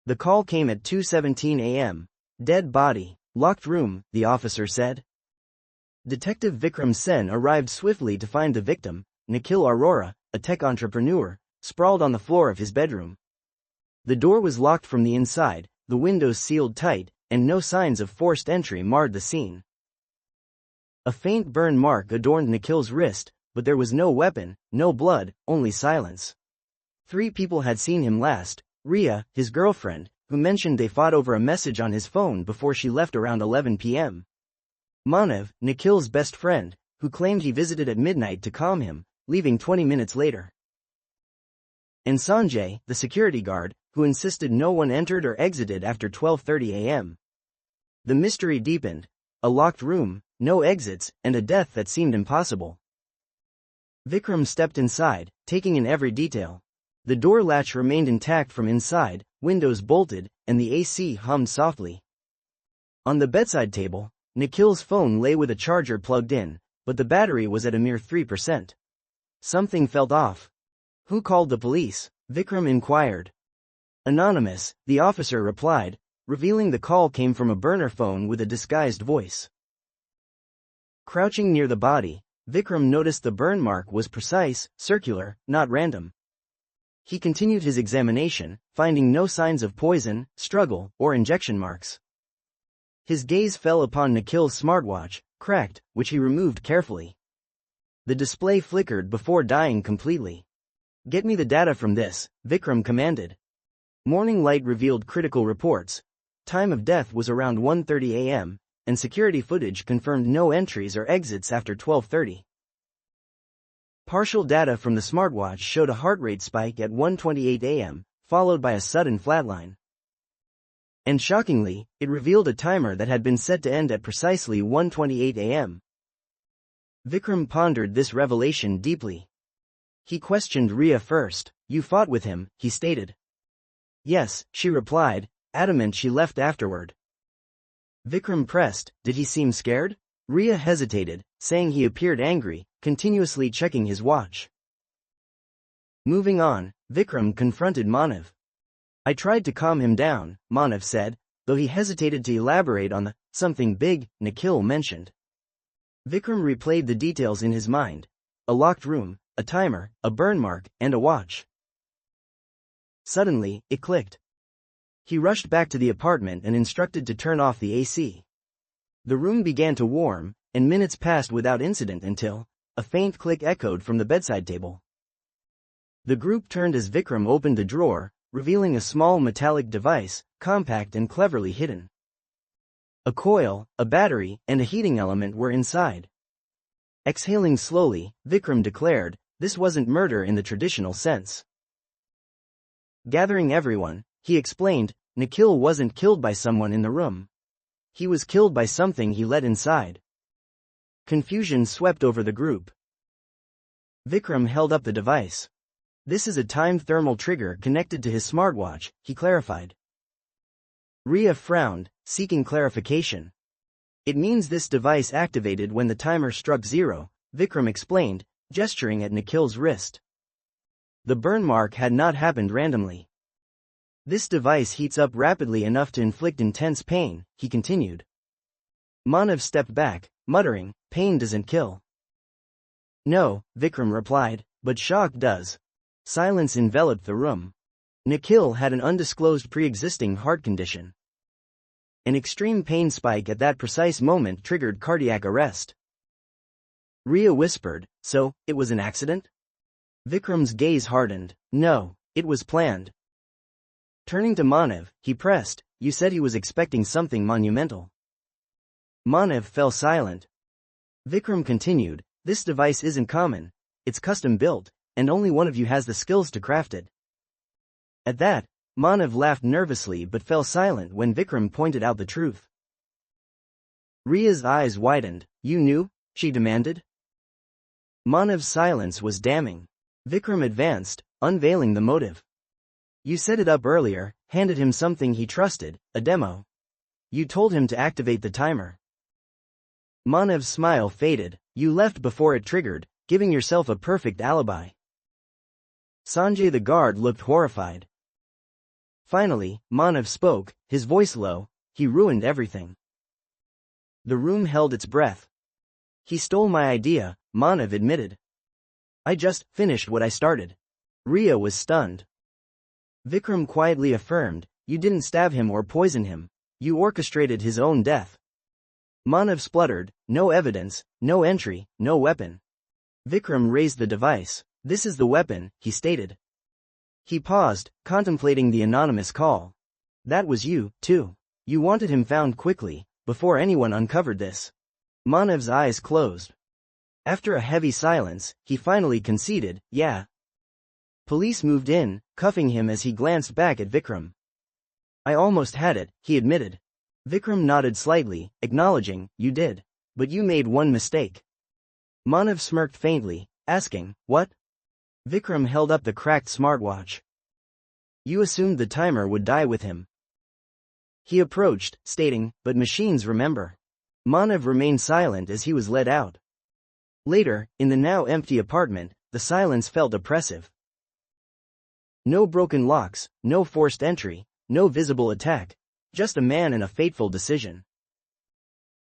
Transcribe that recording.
The call came at 2:17 a.m. Dead body. Locked room, the officer said. Detective Vikram Sen arrived swiftly to find the victim, Nikhil Arora, a tech entrepreneur, sprawled on the floor of his bedroom. The door was locked from the inside, the windows sealed tight, and no signs of forced entry marred the scene. A faint burn mark adorned Nikhil's wrist, but there was no weapon, no blood, only silence. 3 people had seen him last: Ria, his girlfriend, who mentioned they fought over a message on his phone before she left around 11 p.m. Manav, Nikhil's best friend, who claimed he visited at midnight to calm him, leaving 20 minutes later. And Sanjay, the security guard, who insisted no one entered or exited after 12:30 a.m. The mystery deepened: a locked room, no exits, and a death that seemed impossible. Vikram stepped inside, taking in every detail. The door latch remained intact from inside, windows bolted, and the AC hummed softly. On the bedside table, Nikhil's phone lay with a charger plugged in, but the battery was at a mere 3%. Something felt off. Who called the police? Vikram inquired. Anonymous, the officer replied, revealing the call came from a burner phone with a disguised voice. Crouching near the body, Vikram noticed the burn mark was precise, circular, not random. He continued his examination, finding no signs of poison, struggle, or injection marks. His gaze fell upon Nikhil's smartwatch, cracked, which he removed carefully. The display flickered before dying completely. Get me the data from this, Vikram commanded. Morning light revealed critical reports. Time of death was around 1:30 a.m., and security footage confirmed no entries or exits after 12:30. Partial data from the smartwatch showed a heart rate spike at 1:28 a.m., followed by a sudden flatline. And shockingly, it revealed a timer that had been set to end at precisely 1:28 a.m. Vikram pondered this revelation deeply. He questioned Ria first. You fought with him, he stated. Yes, she replied, adamant she left afterward. Vikram pressed, did he seem scared? Ria hesitated, saying he appeared angry, continuously checking his watch. Moving on, Vikram confronted Manav. I tried to calm him down, Manav said, though he hesitated to elaborate on the something big Nikhil mentioned. Vikram replayed the details in his mind. A locked room, a timer, a burn mark, and a watch. Suddenly, it clicked. He rushed back to the apartment and instructed to turn off the AC. The room began to warm, and minutes passed without incident until a faint click echoed from the bedside table. The group turned as Vikram opened the drawer, revealing a small metallic device, compact and cleverly hidden. A coil, a battery, and a heating element were inside. Exhaling slowly, Vikram declared, this wasn't murder in the traditional sense. Gathering everyone, he explained, Nikhil wasn't killed by someone in the room. He was killed by something he let inside. Confusion swept over the group. Vikram held up the device. This is a timed thermal trigger connected to his smartwatch, he clarified. Ria frowned, seeking clarification. It means this device activated when the timer struck 0, Vikram explained, gesturing at Nikhil's wrist. The burn mark had not happened randomly. This device heats up rapidly enough to inflict intense pain, he continued. Manav stepped back, muttering, pain doesn't kill. No, Vikram replied, but shock does. Silence enveloped the room. Nikhil had an undisclosed pre-existing heart condition. An extreme pain spike at that precise moment triggered cardiac arrest. Ria whispered, so, it was an accident? Vikram's gaze hardened. No, it was planned. Turning to Manav, he pressed, you said he was expecting something monumental. Manav fell silent. Vikram continued, this device isn't common, it's custom built, and only one of you has the skills to craft it. At that, Manav laughed nervously but fell silent when Vikram pointed out the truth. Ria's eyes widened. You knew? She demanded. Manav's silence was damning. Vikram advanced, unveiling the motive. You set it up earlier, handed him something he trusted, a demo. You told him to activate the timer. Manav's smile faded. You left before it triggered, giving yourself a perfect alibi. Sanjay the guard looked horrified. Finally, Manav spoke, his voice low. He ruined everything. The room held its breath. He stole my idea, Manav admitted. I just finished what I started. Ria was stunned. Vikram quietly affirmed, you didn't stab him or poison him. You orchestrated his own death. Manav spluttered, no evidence, no entry, no weapon. Vikram raised the device. This is the weapon, he stated. He paused, contemplating the anonymous call. That was you, too. You wanted him found quickly, before anyone uncovered this. Manav's eyes closed. After a heavy silence, he finally conceded, yeah. Police moved in, cuffing him as he glanced back at Vikram. I almost had it, he admitted. Vikram nodded slightly, acknowledging, you did. But you made one mistake. Manav smirked faintly, asking, what? Vikram held up the cracked smartwatch. You assumed the timer would die with him. He approached, stating, but machines remember. Manav remained silent as he was led out. Later, in the now empty apartment, the silence felt oppressive. No broken locks, no forced entry, no visible attack, just a man and a fateful decision.